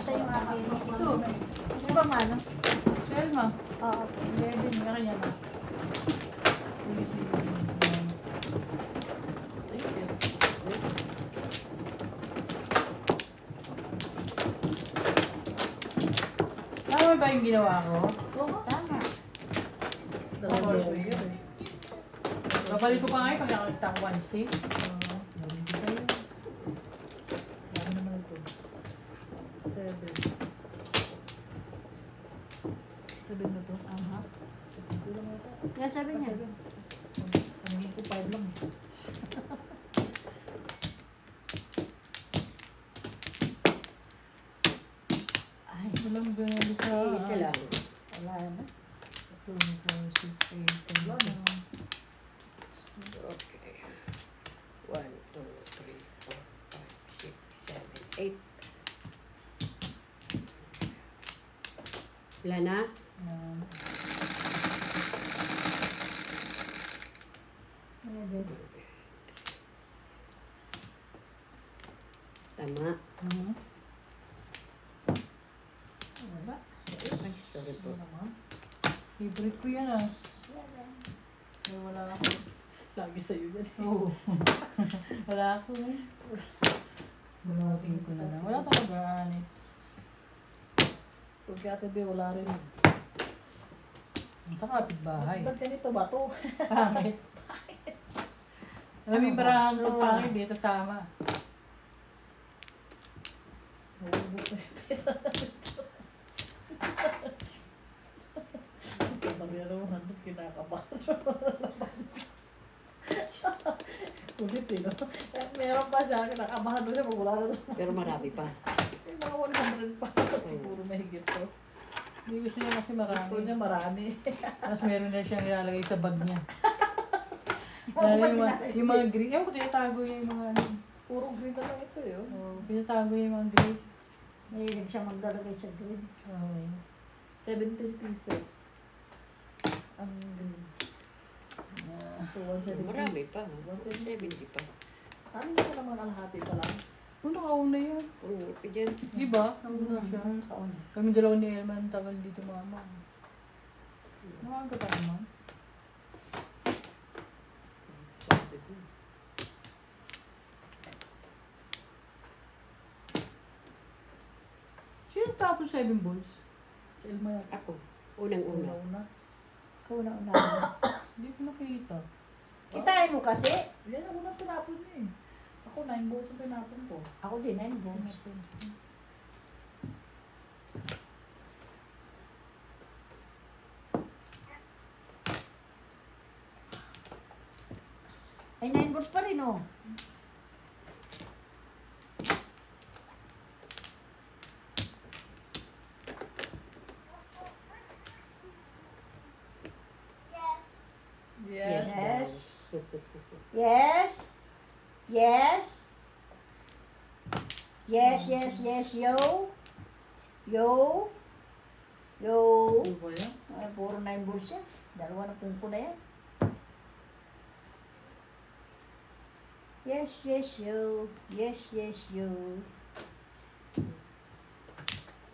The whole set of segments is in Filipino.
Asa yung akin? Ito. Ano ba mano? Si Elma. Oo. Hindi, kanya na. Police yun. Thank you. Tama ba yung ginawa ko? Oo. Tama. Dalawang year yun eh. Babalik ko pa ngayon pag nakakita ko Wednesday. Ano naman ito? 7. 7 na to? Aha. Kulang na ito. Kaya sabi niya. 7. Paningin ko 5 lang. Ay, Walang ganun ka. Isa lang. wala na. 2, 4, 6, 8, 10. Okay. 1, 2, 3, 4, 5, 6, 7, 8. Wala na? Yan. Ano ba? Tama. Mhm. Wala. Ay, sorry po. Favorite ko yan ah. Pero wala ako. Lagi sa'yo yan. Oo. Wala ako eh. Bunutin ko na lang. Wala talaga, honest. Pagkatabi, wala rin. Sa kapitbahay. Ba't ganito ba to? Pangit. Alam mo yung parang pagpangit dito tama. Naubos na yung pera. Kapag yan naman, tapos kinakabahan. Kulit eh, no? Meron pa siya, kinakabahan doon siya pag wala na doon. Pero marami pa. May mga 100 pa. Siguro mahigit to. Hindi gusto niya kasi Gusto marami. niya marami. Tapos meron na siyang nilalagay sa bag niya. Lalo yung mga green. Ewan ko, tinatago niya yung mga ano. Puro green na lang ito yun. Oh, pinatago niya yung mga green. Mahilig siya maglalagay sa green. Oh. 17 pieces. Ang green. So, 170. Marami pa. 170 pa. Ano mo naman kalahati pa lang? Kung nakauna yan. Oo, pa dyan. Di ba? Nauna siya. Kauna. Kami dalawa ni Elman tagal dito mama. Nakaga pa naman. Sino tapos 7 balls? Si Elma yan. Ako. Unang-una. Una-una. Kauna-una. Hindi ko nakita. Itain mo kasi. Yan ang unang tinapon niya eh. Ako 9 balls ang tinapon ko. Ako din, 9 bones. Ay, 9 bones pa rin, oh. Yes. Yes. Yes. Yes. Yes, yes, yes, yo. Yo. Yo. Ano ba yan? Ay, puro 9 balls yan. Dalawa na pungko na yan. Yes, yes, yo. Yes, yes, yo.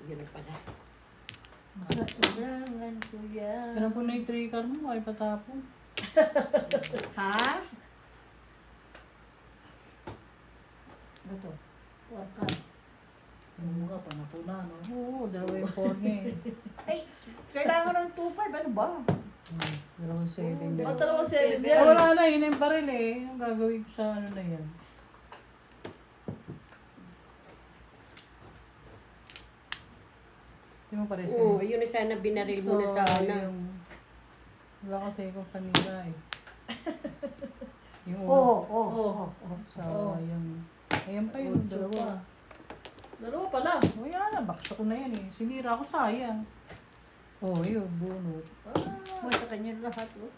Yun na pala. Kailangan ko yan. Kailan po na yung 3 car mo, ay patapon. Ha? Ano to? Workout. Yung mga panapuna, no? Oo, dalawa yung 4 niya eh. Ay, kailangan ng 2.5. Ano ba? Dalawang 7 Ba't yan. dalawang 7 Ah, yan? wala na, yun yung baril eh. Yung gagawin ko sa ano na yan. Hindi mo pares Oo, yun na sana binaril mo na sa una. Wala kasi ko kanina eh. Yung Oo, ulo. oo, Oo. oo, oo. Sayang. Ayan pa yun, Ocho dalawa. pa. Dalawa pa lang. O yan na, baksa ko na yan eh. Sinira ko, sayang. Oh, yun, bunot. Mo sa kanya lahat, oh.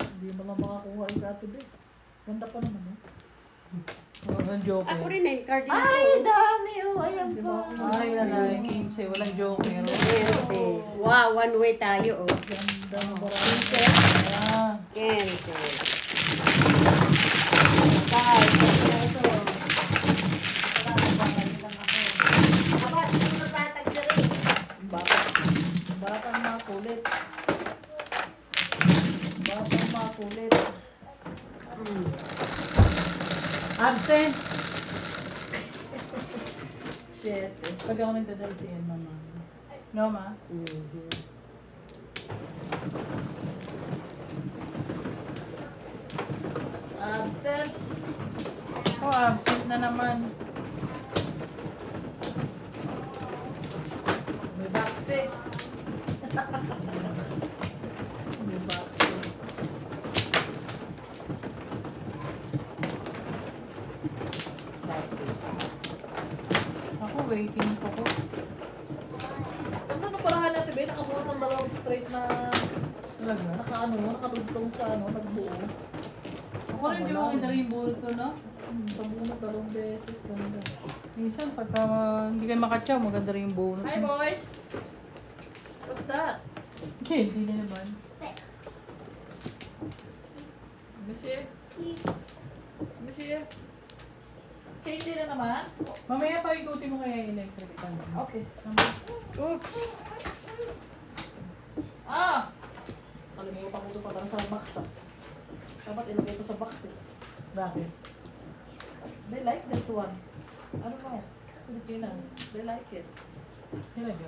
Hindi mo lang makakuha yung katubi. Ganda pa naman, no? Walang joker. Ako rin eh, card din ako. Ay, dami, oh. Ayan Di pa. ba? Ay, alay, 15. Walang joker. Yes eh. Wow, one way tayo oh. Ganda ng barang. Ah, Yes eh. Bye. Ito. Wala, babalik lang ako. Aba, Absent. Shit. Pag ako nagdadala si Emma, mama. No, ma? Mhm. Absent. Oh, absent na naman. May vaccine. May vaccine. Ako, waiting pa ko. Ano parahan natin ba? Nakabuhat ng dalawang straight na Talaga? nakadugtong sa nagbuo. Ako rin, di mo kita rin yung bunot ko, no? Sa bunot dalawang beses. Ganda. Minsan, pagka hindi kayo makatsaw, maganda rin yung bunot. Hi boy! What's that? Candy na naman. Monsieur? Monsieur? Candy na naman? Mamaya pa ikutin mo kaya yung electric stand. Okay. Oops! Ah! Kalimutan ko ito pa sa box ah. Dapat ilagay ito sa box eh. Bakit? They like this one. I don't know. Filipinas. They like it. Talaga?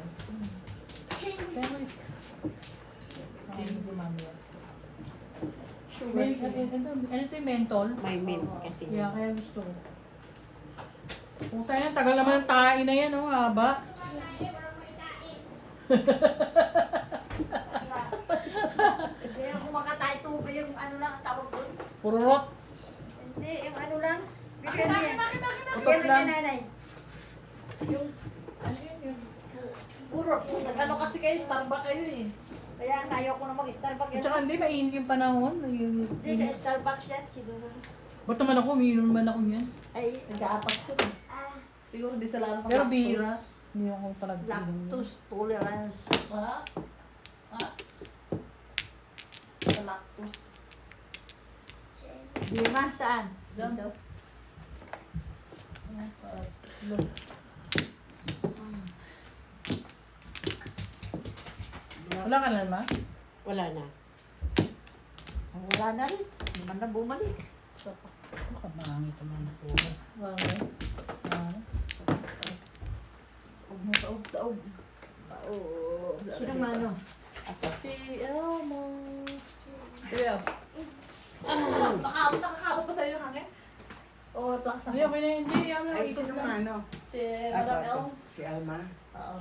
Kaya mo is... Candy ko mamaya. Sugar May, cane. ano ito yung mentol? May mint kasi. Yeah, kaya gusto ko. Kung tayo na, tagal naman ng tae na yan, oh, haba. Hindi ako makatayo tubig yung ano lang ang tawag doon. Pururot. Hindi, yung ano lang. Akin, akin, akin, akin, akin. Utot lang. nanay. Yung, ano yun yun? Puro. Nag-ano kasi kayo, Starbucks kayo eh. Kaya nga ayaw ko na mag-Starbucks. At saka hindi, mainit yung panahon. Hindi sa Starbucks yan, siguro. Ba't naman ako, umiinom naman ako yan. Ay, Nag-aatas yun eh. Siguro di sa lalo ng Pero lactose. bira, hindi ako talaga inom. lactose tolerance. Ha? Ha? Sa lactose. Di ma, saan? Diyan. Dito. Wala ka na, ma? Wala na. Wala na rin. Hindi man na bumalik. Sa pa. Baka mangit naman ako. Wala na. Huwag mo taob-taob. Taob. Sino mano? Si Elmo. Kuya. Nakakabot pa sa'yo yung hangin? Oo, takas Hindi, okay na hindi. Ayaw na, Ay, ikot sino lang. ano? Si Madam El. Si Alma? Oo.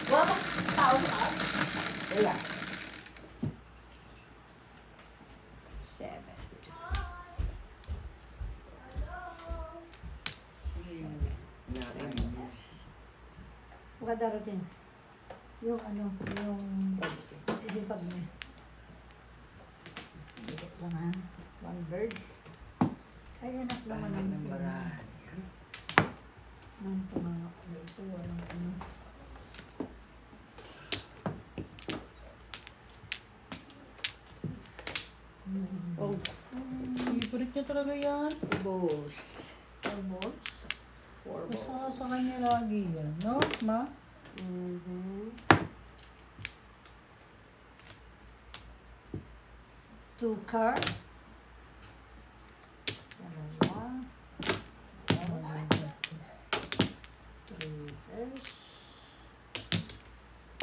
Wala bang tao sa taas? Wala. 7. Nakainis. Baka darating. Yung ano, yung ibig niya. Sigit lang ha. One bird. Ay, anak naman Pangit ng ang barahan yan. Nang pumangak na ito. Walang ano. Oh, Favorite niya talaga yan. boss. Almost. Basta sa kanya lagi yan. No, ma? Mhm. 2 car. Dalawa. 3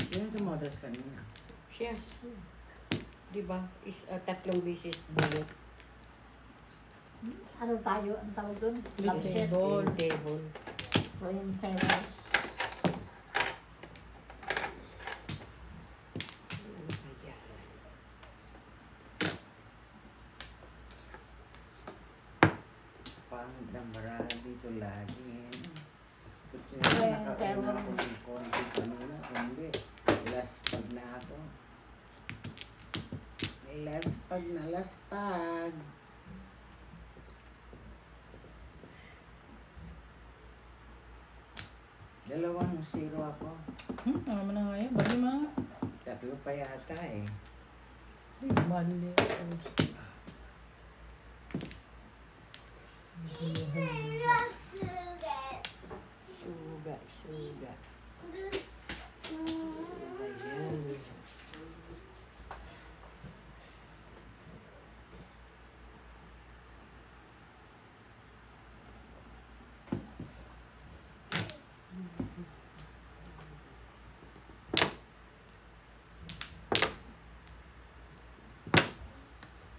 Sino tumotas kanina? Siya. Di ba? Tatlong bisis bulot. Ano tayo? Ang tawag doon? Love set. Table. Table. Coin terrace. Pangit ng barahan dito lagi. Kasi Ay, nakauna kaya- ako ng konti kanina. Kundi, last pag na ako. Last pag na last pag. Dalawang 0 ako. Ano na nga yan? Bali, ma? 3 pa yata eh. Ay, mali. Suga, suga. Ayan.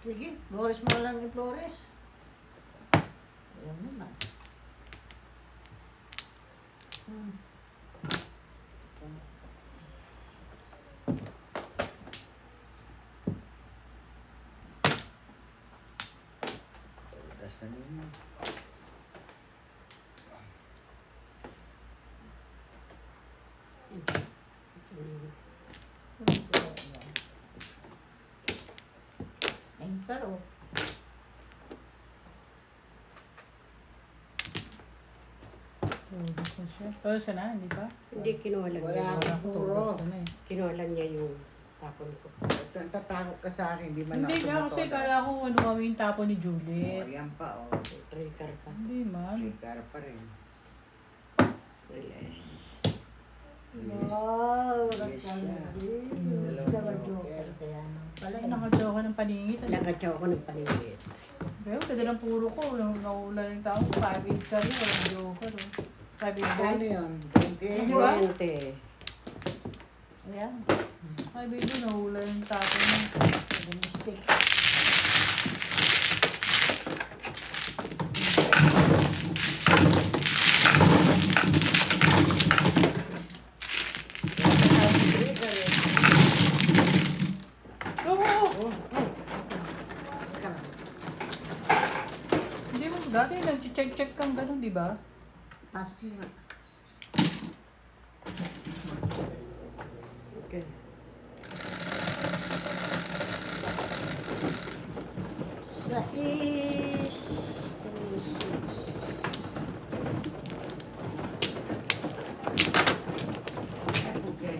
Sige, Flores mo lang yung Flores. Ayan naman. Tapos na nila. Enter o. Ubus na siya. Tapos ka na, hindi pa? Hindi, kinuha lang Wala. niya. Wala ko, Puro. ubus ka na eh. Kinuha lang niya yung tapon ko. Tatakot ka sa akin, di man Hindi ako nga kasi tumutulak. kala ko ano kami yung tapo ni Oh, Juliet. ayan pa, oh. Trigger pa. Hindi man. Trigger pa rin. Release. Wow, Yes, Rakandy. Dalawang Dalawa joker. joker. Kaya naman pala. Ay, nakajaw ka ng paningit. Ano? Nakatsaw ko ng paligid. Pero pwede lang puro ko. Naula yung tao. 5-8 ka rin. Walang joker. 5-8 Ano balls. yun? Di ba? Kuryente. Ayan. 5-8 yun. Naula yung tapo niya. Domestic. Trigger eh. Oo! Oh, Teka lang. Hindi mo dati nag-check kang gano'n, di ba? Pasok mo nga. Okay. Sa is 3-6. okay.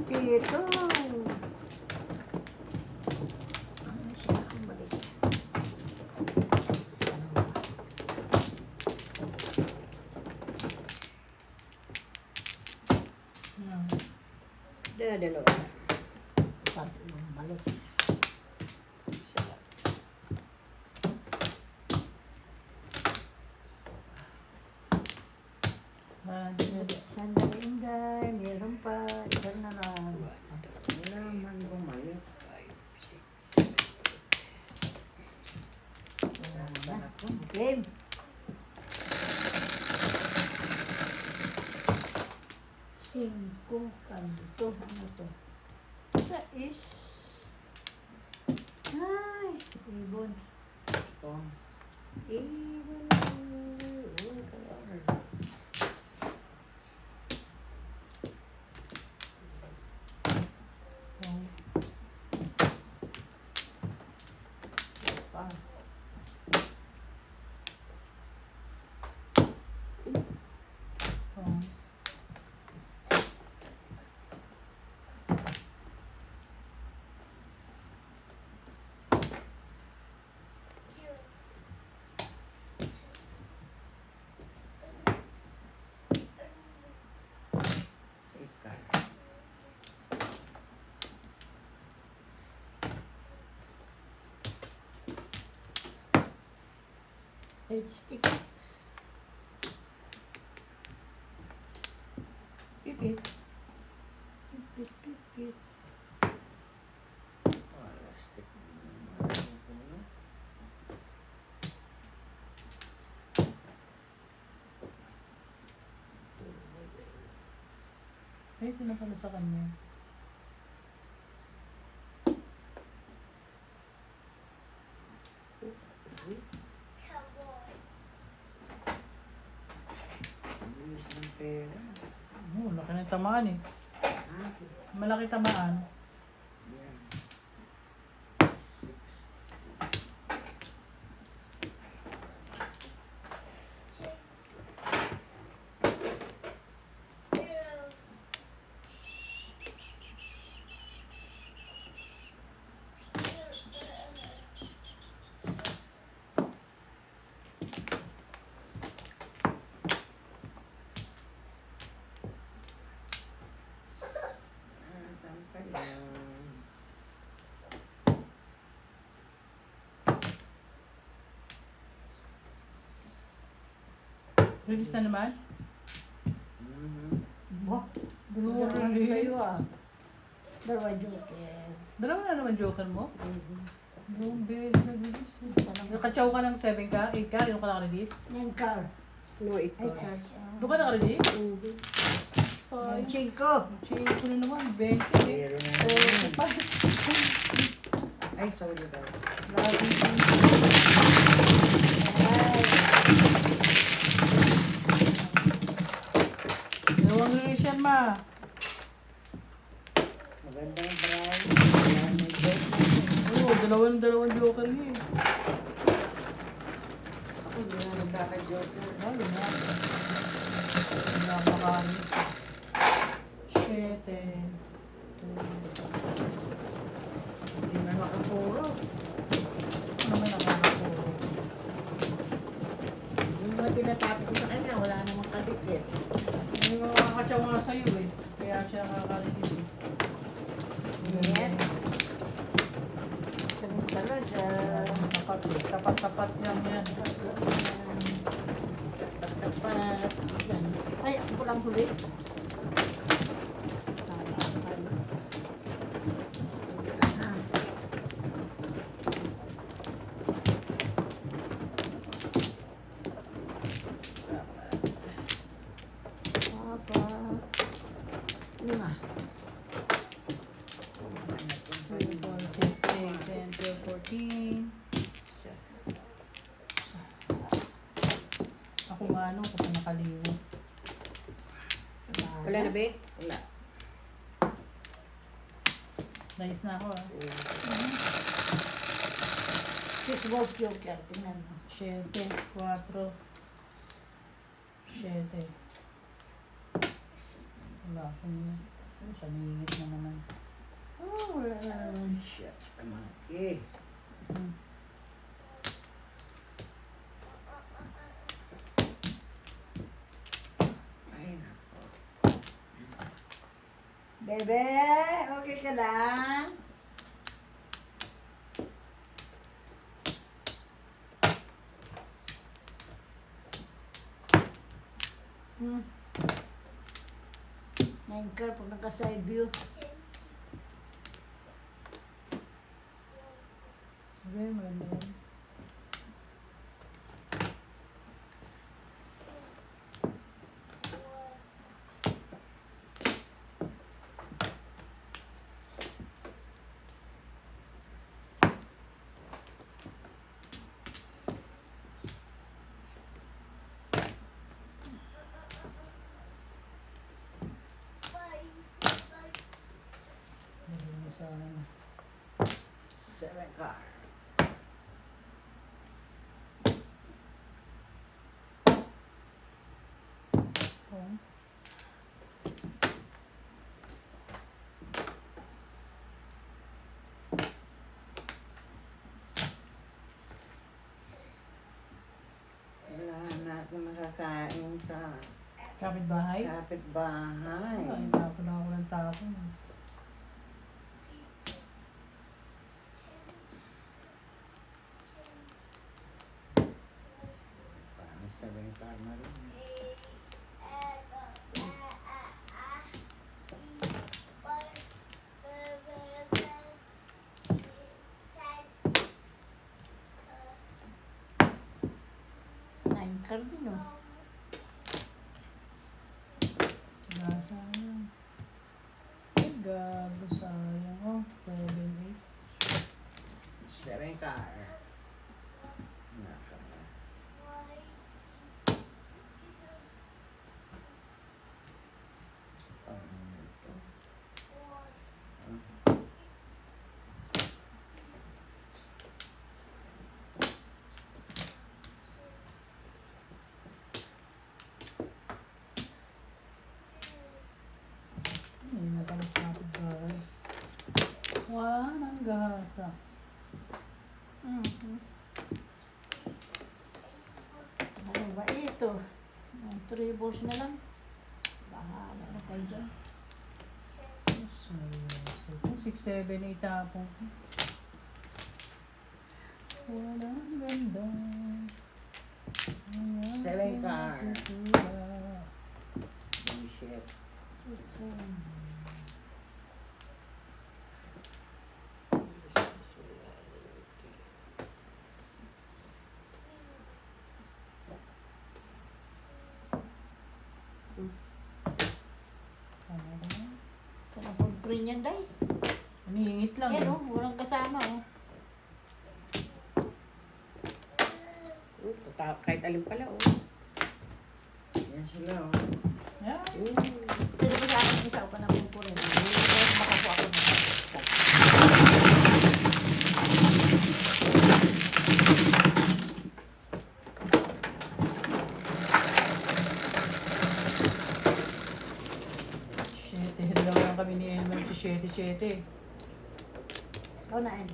Dito. Ano siya ang balik? Dalawa. Sabi mo balik. Isa lang. Sandali Inday, meron pa. Isa na lang. Wala man bumalik. 5, 6, 7. Wala na. Game. Cinco, kanto, ano to? Sa is. Ay, ibon. Ito. Ibon. Trigger. Eight stick. Pipit. Pipit, pipit. Oh, elastic. Ano? Ay, ito na pala sa kanya. Ang bilis ng pera. Oh, laki ng tamaan eh. Ha? Malaki tamaan. Yan. Release na naman? Mhm. Bo, Dalawa dalawa release. kayo ah. Dalawa joker. Dalawa na naman joker mo? Yung beses nag-release. Nakatsaw ka ng 7 ka, 8 ka, yung ka naka-release? Yung car. No, Ay, ikaw. car. Doon ka naka-release? Yung Sayang. chinko. Change ko na naman, 20. Zero na So, naman. pa. Ay, sorry daw. Lagi. Ay, Dalawang release yan, ma. Magandang price. Ayan, may joke. Oo, dalawang joker niya eh. Ako, hindi na nagkaka-joker. Lalo na. Napakami. 7. Hindi na makapuro. Ano naman nakakapuro? Yung mga tinatapos ko sa kanya, wala namang kadikit. Hindi mo makakatsaw nga sa'yo eh. Kaya siya nakaka-release eh. yan. Sabi talaga. Tapat eh. Tapat-tapat lang yan. Tapat. Yan. Ay, pulang huli. Papa. Lima. 3, 4, 6, 8, 10, 12, 14. Ako nga ano, ako pa nakalimutan. Wala na, be? Wala. Nice na ako ah. 6 balls joker. Tingnan mo. 7, 4, 7. Wala akong yun. Ano siya, nangingit na naman. Oh, wala na. Shit. Kamaki. Ay, nako. Bebe, okay ka lang? Hmm. Nine car pag naka-side view. Okay, maganda yan. Lagyan mo sa ano. 7 car. Oh. Wala na akong nakakain sa Kapit-bahay? kapitbahay. Ay, tapon ako ng tapon. Parang 7 car na rin. Nine car din oh. Sinasayang. Ay, gago, sayang. Oh, 7, 7 car. Naka. Ano ito? Ay, natalas kapit-bahay. Walang gasa. Mhm. Ano ba ito? 3 balls na lang. Bahala na kayo dyan. 6, 7, 8 tapon. Walang ganda. Seven car. Bullshit. Ito na po pre niyan, day. Nanihingit lang. Yan, eh. oh. Walang kasama, oh. Kahit alin pala, oh. Yan sila, oh. Yan. Pero ba sa akin, isa pa na po po rin. Baka po ako na. Shete. Dalawa lang kami ni Elmer. Si Shete. Ikaw na, eh.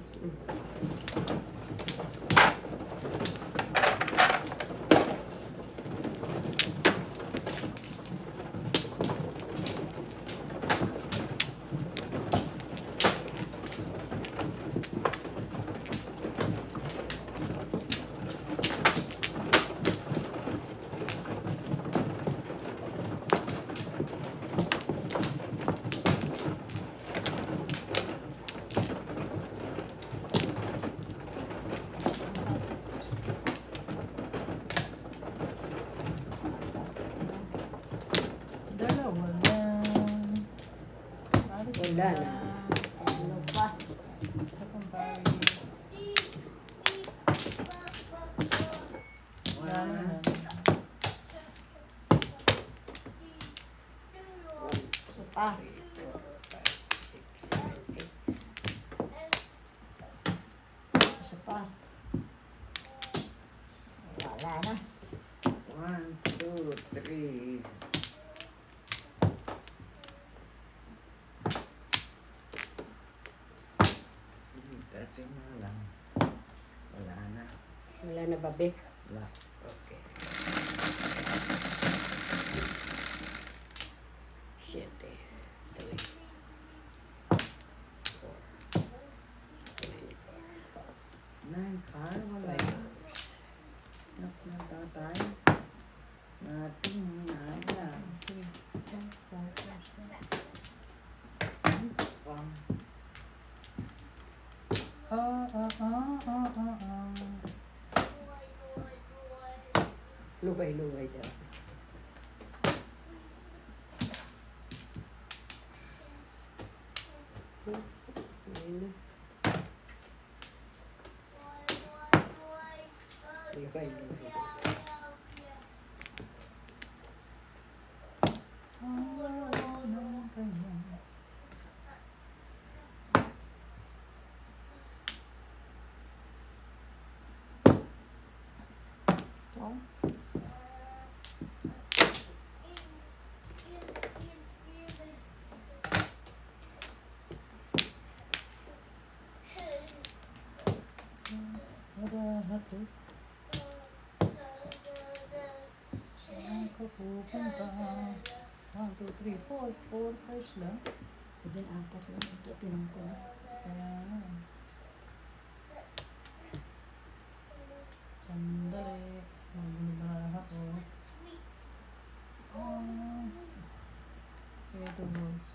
Dalawa lang. Paris Wala na. Ano pa? Isa pang Paris. Wala na. Isa pa. 6, 7, 8. Isa pa. Wala na. 1, 2, 3. Thirty na lang. Wala na. Wala na ba, Bek? Wala. Okay. 7, 3, 4, 9 car, wala. Nak na tatay. Nating nada. Pang. Lugay-lugay daw. Lugay-lugay. Ito. Saan ka pupunta? 1, 2, 3, 4. 4 cars lang. Pwede na apat lang. Ito, pinang ko na. Kaya nga. Sandali. Magbibara ako. Kaya ito boys.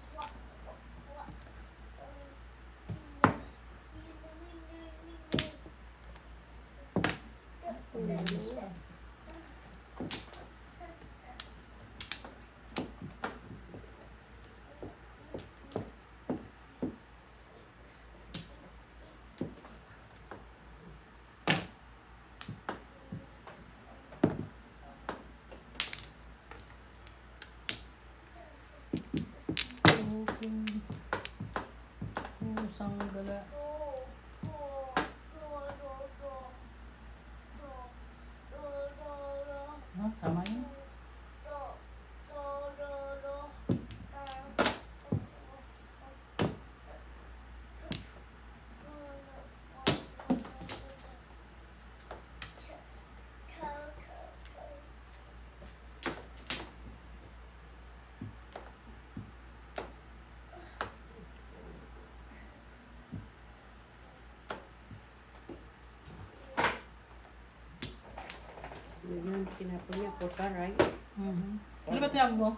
Pusang gala. Tama yun. Yun, tinapon niya. 4 car, right? Ano ba tinapon mo?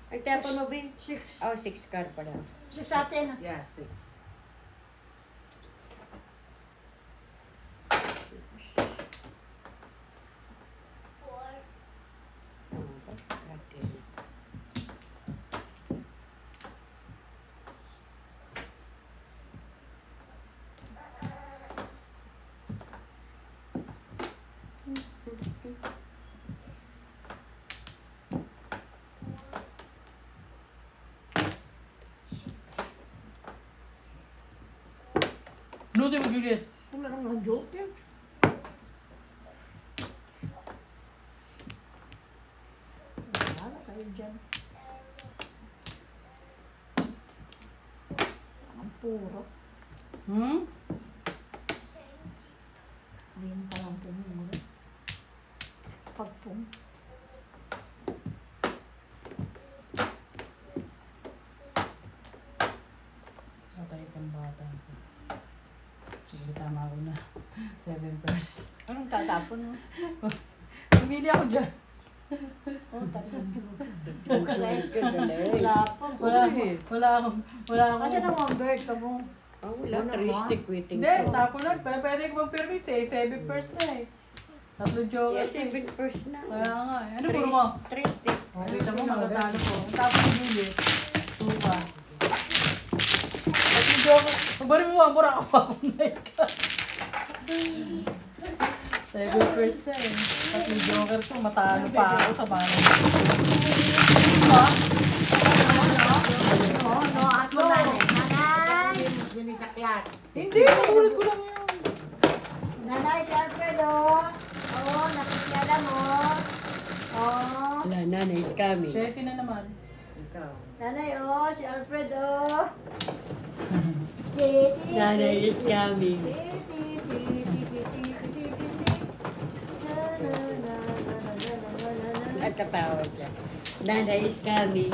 Ang tinapon mo, Bin? 6. Oh, 6 car pala. 6 atin. Yeah, 6. Luto mo, Juliet. Wala nang mga joke yan. Wala kayo dyan. Ang puro. Hmm? Ngayon pa lang pumuro. Pagpum. Patay kang bata. Sige, tama ko na. 7 pairs. Anong tatapon mo? Pumili ako dyan. Oh, tatlong joke. Wala. Wala pa. Wala akong. Kasi nang one bird ka mo. Oh, wala. 3 stick waiting Hindi, ko. tapo lang. Pwede ko mag-permis eh. 7 pairs na eh. Tatlo joker. Yes, 7 first na. Kaya nga eh. Ano puro mo? 3 stick. Oh, kita mo, matatalo ko. Tapos yung Juliet. 2 pa. Tatlo joker. Magbari mo, mura ako akong na ikaw. 7 first na eh. Tatlo joker to, matalo pa ako sa bahay. No, ako na. Nanay! Binisaklat. Hindi, nakulit ko lang yun. Nanay, si Alfredo. Oo, nakikiala mo. Oo. Wala, nanay is coming. 7 na naman. Ikaw. Nanay, si Alfredo. Titi. Nanay is coming. At katawa siya. Nanay is coming.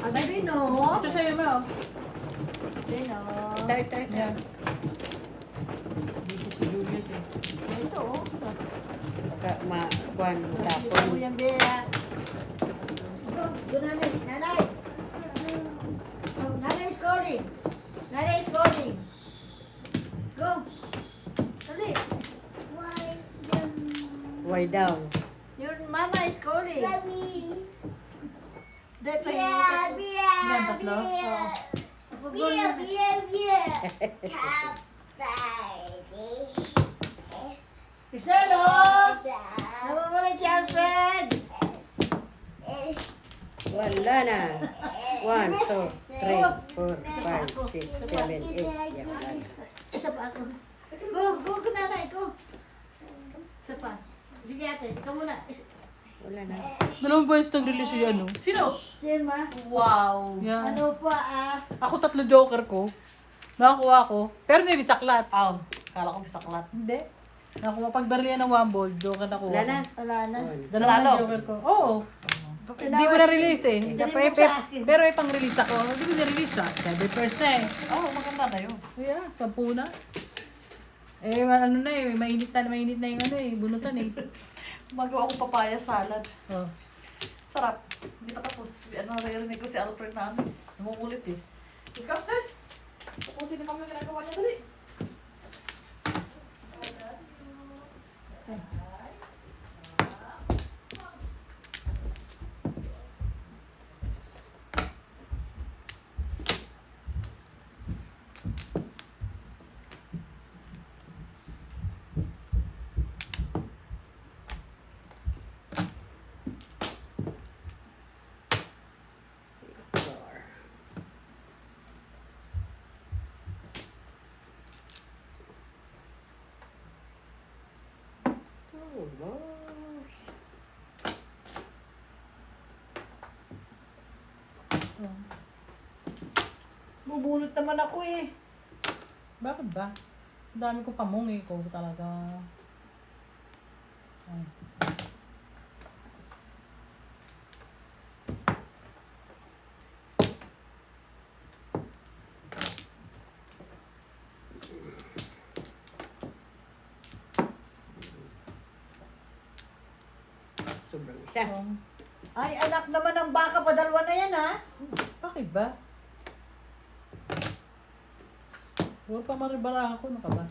Ang Bino. Ito sa'yo, Mel. Bino. Ito. Yan. Busy si Juliet eh. Ito, Kuan, Tapos tapon. yung Bea. Go namin. Nanay. Nanay is calling. Nanay is calling. Go. Dali. Why down? Your mama is calling. Dahil pa Yan, tatlo. Go namin. Iselo! Namamulay si Alfred! Wala na. 1, 2, 3, 4, 5, 6, 7, 8. Yan. Isa pa ako. Go, nanay, go. Isa pa. Sige ate, ikaw muna. Wala na. Dalawang boys nag-release yung ano. Sino? Sima, Wow. Yan. ano pa Ako 3 joker ko. Nakakuha ko. Pero hindi bisaklat. Aw, kala ko bisaklat. Hindi. Nakuha pag barlian ng 1 ball, joker na kuha. Wala na. Wala na. Dalawang Nanalo. joker ko. Oo. Hindi ko na-release eh. Tinawag sa akin. Pero may pang-release ako. Hindi ko na-release ah. 7 first na eh. Oh, maganda na yun. Yeah, 10 na. Eh, ano na eh. Mainit na yung ano eh. Bunutan eh. Magawa ko papaya salad. Oh. Sarap. Hindi pa tapos. Ano, narinig ko si Alfred namin. Nangungulit eh. Let's go upstairs. Tapusin ni Mami yung ginagawa niya. Dali. Oh, boss. Bubunot naman ako eh. Bakit ba? Ang dami ko pamungi ko talaga. Ay. sobrang isa. Ay, anak naman ng baka, padalwa na yan, ha? Bakit ba? Puro pa maribara ako, ano ka ba?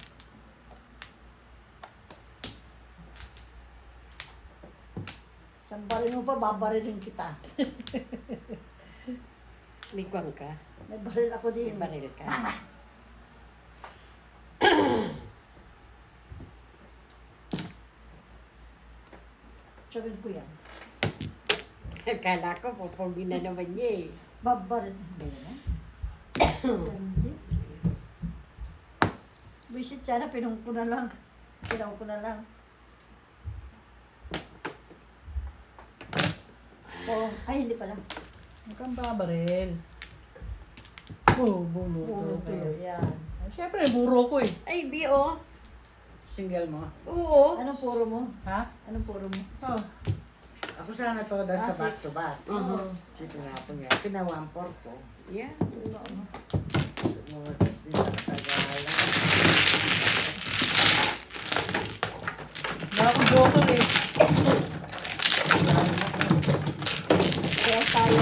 Sambarin mo pa, babarilin kita. May kwang ka. May baril ako May din. baril ka. Sabihin ko yan. Akala ko, pupulbi na naman niya eh. Babaril. Hindi na. Hindi. Visit sana, pinong ko na lang. Pinaw ko na lang. Oo. Ay, hindi pala. Huwag kang babaril. Bulo. Puro tuloy yan. Siyempre, buro ko eh. Ay, B.O. Single mo? Oo. Anong puro mo? Ha? Anong puro mo? Oh. Ako sana to dahil Ah, sa back to back. Oo. Kasi tinapon niya. Pina-1-4 ko. Yan. Mga test din sa Tagalan. Wala akong joker eh. Kaya tayo,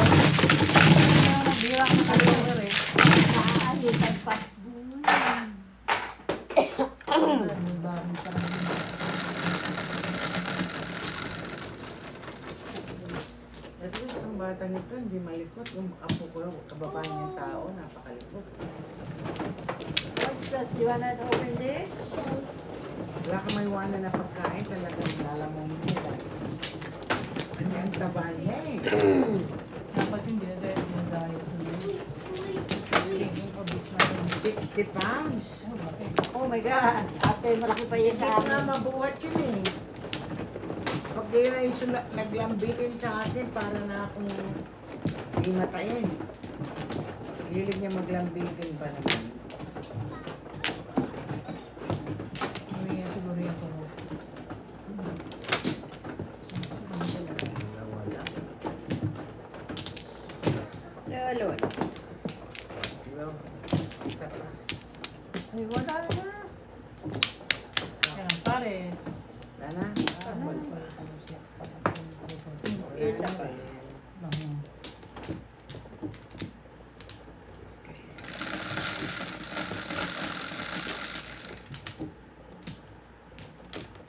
Bira akong joker eh. naaalitan pa. Ano ba akong sarang At least ang bata nito hindi malikot. Yung apo ko lang, kababae niyang tao, napakalikot. What's that? You wanna open this? Wala ka may iwanan na pagkain, talagang lalamang nila. Kasi ang taba niya eh. dapat yung dinadayo. 6 obis na yun. 60 pounds. Oh, laki. Oh my God. Ate, malaki pa yan Hindi sa ko nga amin. mabuhat yun eh. Pag yun ay naglambitin sa akin para na akong himatayin. Hilig niya maglambitin pa naman. Hindi nga siguro yung ako. Nawala. Dalawa. Hello. Isa pa. Ay, wala na. Yan, pares. Sana? Isa pa.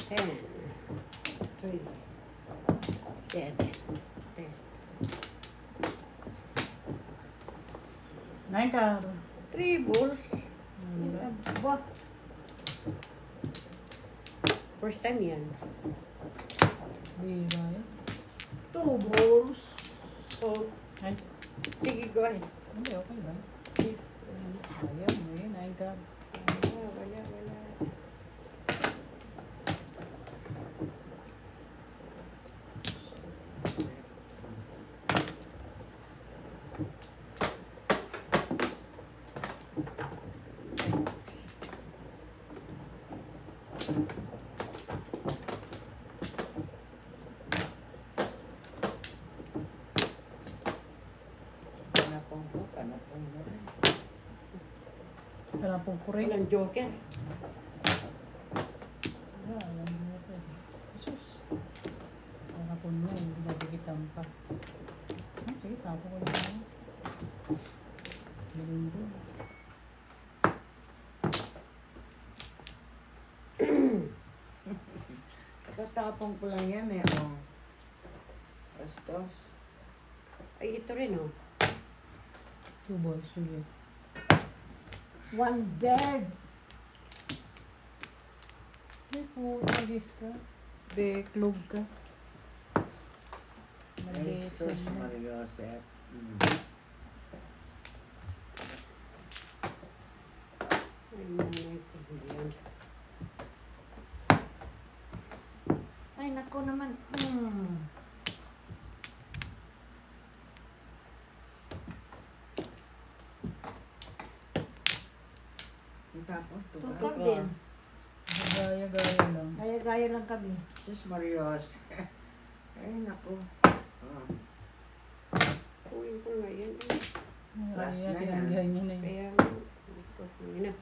Ten. 3. 7. 10. 9 karo. 3 balls. Ba? First time yan. Bira yan. 2 balls. Oh, Ay, sige, go ahead. hindi, okay lang. Ayaw, may 9 karo. Wala. Anapong ko, anapong mo rin. Wala pong kuray. Walang joker. Wala, walang joker. Jesus. Wala po niya, hindi nabigitan pa. Sige, tapo ko lang. Galing din. Katatapong ko lang yan eh. Oh. Bastos. Ay, ito rin, oh. 2 balls, Juliet. 1 bird. Ay po, nagis ka. Beklog ka. Ay, Maliit sus, na. Maria Joseph. Ay, nanay ko. Yan. Ay, nako naman. Ang tapos, tuwa. Tukar din. Gaya-gaya lang. Gaya-gaya lang kami. Sus, Maria Joseph. Ay, naku. Oh. Kunin ko nga yan. Last Kaya na yan. tinanggihan niya na yun. Kaya, kunin na.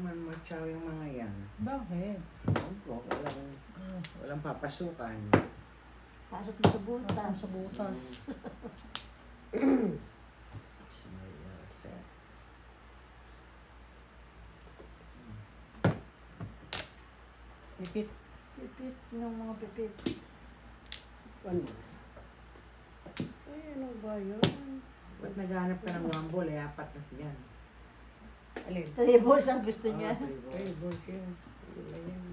naman matyaw yung mga yan. Bakit? Huwag ko, walang papasukan. Pasok mo sa butas. Pasok sa butas. Pipit. Pipit ng mga pipit. One more. Ay, ano ba yun? Ba't naghanap ka ng one ball? Apat na siyan. Alin? Tables ang gusto niya. Ay, boss yun. Ano ba yun?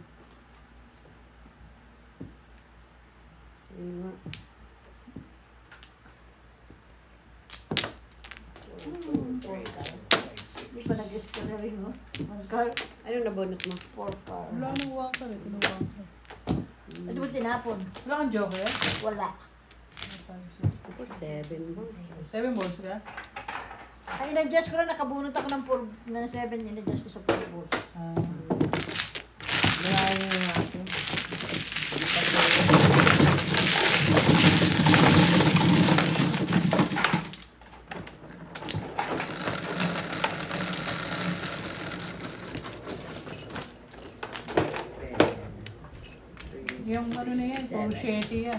Yun nga. Hindi pa nag-escalaring mo. One card, Ano nabunot mo? 4 card. Wala nang uwang ka rin. Tinuwang ka. Ano ba tinapon? Wala kang joker? Wala. 5, 6. Ako, 7 balls. 7 balls ka? Ay, in-adjust ko lang. Nakabunot ako ng 4, ng 7. In-adjust ko sa 4 balls. Ah. Malayo yung akin. Yung ano na yan, puro 7 yan.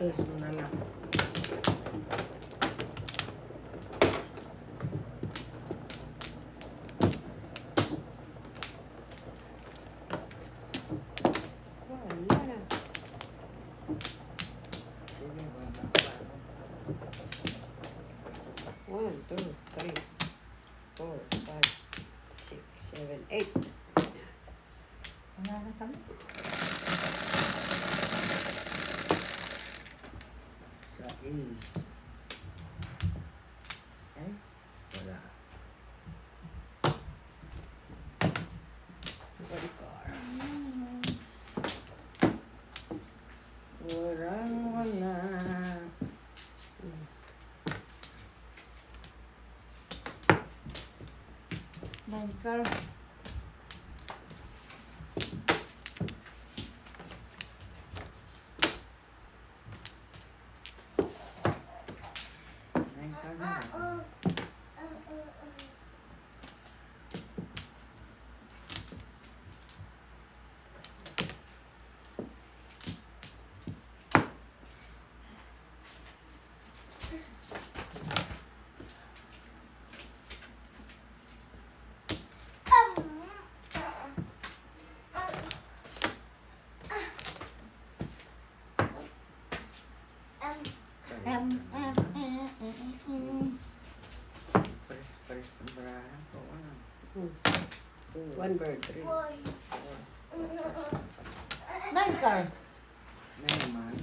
Tos mo na lang. Wala na. Sige, banda pa. 1, 2, 3, 4, 5, 6, 7, 8. Wala na kami. Sa ace. Eh? Wala. One car. Wala. 9 card. Nine ka na. Press ang brahan ko. Ano? 1 bird, 3. 9 card. Na naman.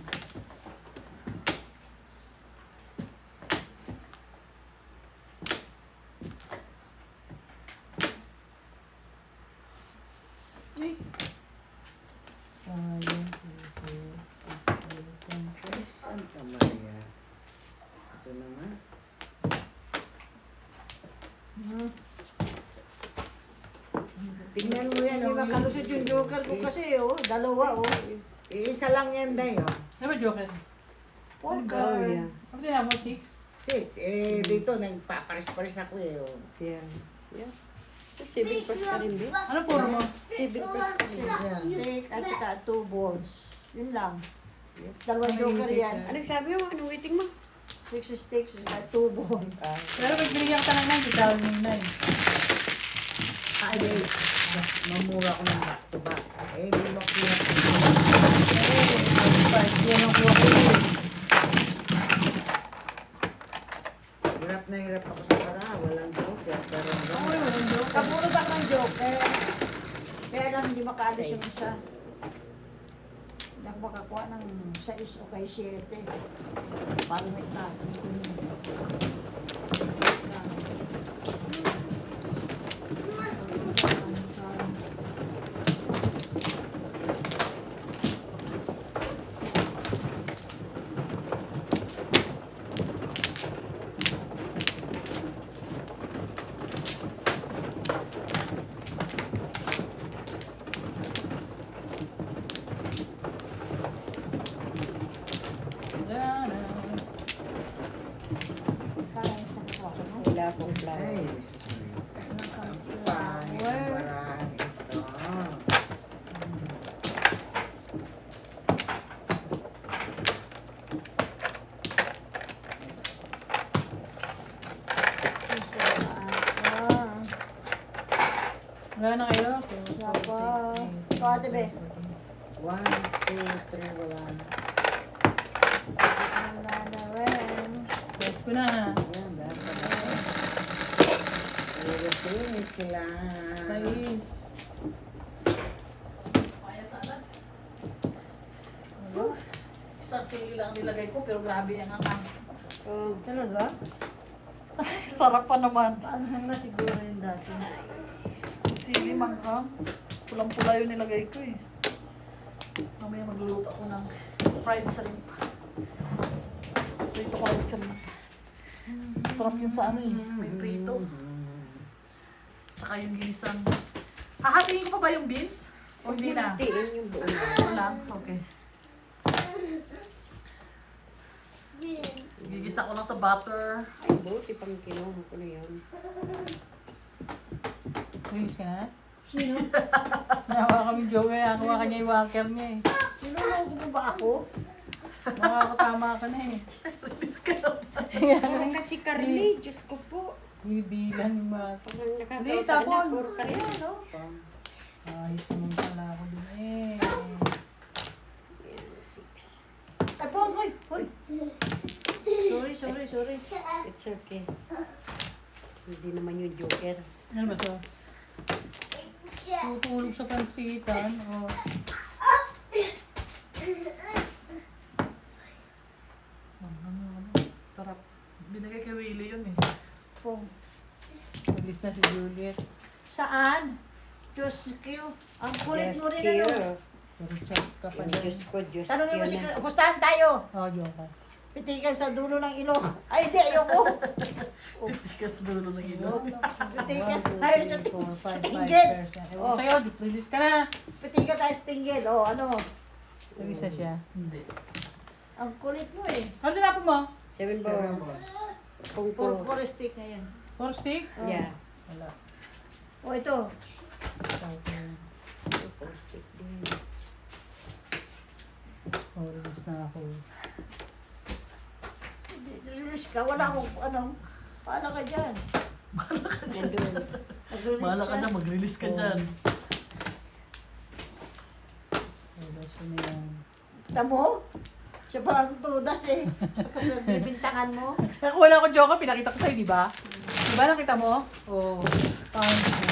Sayang. Santa Maria. Ito na nga. Tingnan mo yan. Hindi makalusot yung joker ko kasi, oh. Dalawa, oh. Iisa lang yan, Day. Oh. Ano ba joker? 4 Oh, card. yeah. Ano din mo? 6? 6. Dito, nagpaparis-paris ako eh. Oh. Yeah. Yeah. Civic first ka rin, Bill. Ano puro mo? Civic first ka rin. Stick at saka 2 balls. Yun lang. Dalawang joker yan. Anong sabi mo? Anong waiting mo? 6 sticks at 2 balls. Pero pag binigyan ka ng 9, bitawan mo yung 9. Ay, mamura ko ng back-to-back. Hindi makuha. Yan ang kuha ko yun. Hirap na hirap ako sa para. Walang joker. Pero Kabunod ako ng joker. Kaya lang hindi makaalis yung isa. Hindi ako makakuha ng 6 o kay 7. Parang may tayo. flower. Ang pangit ang barahan ito. Wala na kayo? Wala pa. Ate, be. 1, 2, 3, wala na. Wala na rin. Yes ko na ha. Yan, dapat na. Ayun sila. Sais. Kaya salad. Isang sili lang ang nilagay ko, pero grabe ang angang. Oh, Talaga? Sarap pa naman. Paano na siguro yung dati? Sili manghang. Pulang-pula yung nilagay ko eh. Mamaya magluluto ako ng fried shrimp. Prito ko yung shrimp. Sarap yun sa ano eh. May prito. Saka yung ginisang. Hahatiin ko pa ba yung beans? O hindi na? hatiin yung buo na. Wala? Okay. Gigisa ko lang sa butter. Ay, buti pang kinuha ko na yan. Release ka na? Sino? Nahawa kami Joey. Nakuha ka niya yung walker niya eh. Niloloko mo ba ako? Makakatama ka na eh. Release ka na ba? Parang kasi Carly, Diyos ko po. Binibilan yung mga... Parang Hindi, nakakauta tapon. na, puro Carly. No? Ayos naman pala ako dun eh. Yan, 6. Ay, po, hoy, hoy. Sorry. It's okay. Hindi naman yung joker. Ano ba to? Tutulog sa pansitan. Oh. Sarap. Binigay kay Willie yun eh. Pong. Release na si Juliet. Saan? Diyos ko. Ang kulit mo rin ano. Puro chat ka pa Yung dyan. Diyos ko, Diyos Tanungin mo si yun na. Pustahan tayo. Oh, joke. Pitikan sa dulo ng ilong. Ay, hindi. Ayoko. Tikas dulo ng ilong. Pitikan. Ay, sa 4, 5, 5%. tinggil. Ewan Oh. ko sa'yo, release ka na. Pitikan tayo sa tinggil. O, ano. Release na siya. Hindi. Ang kulit mo eh. Ano tinapon mo? 7 balls. Kung po. Puro stick na yan. 4 stick? Yeah. Wala. O, ito. Four stick din. Oh, release na ako. Release ka. Wala akong, ano. Paano ka dyan? Nandun. Mag-release Bahala ka dyan, mag-release ka dyan. Release ko na yan. Kita mo? Siya parang tudas eh. Bibintangan mo. Nakuha na ako joke, pinakita ko sa'yo, di ba? Di ba nakita mo? Oo. Oh,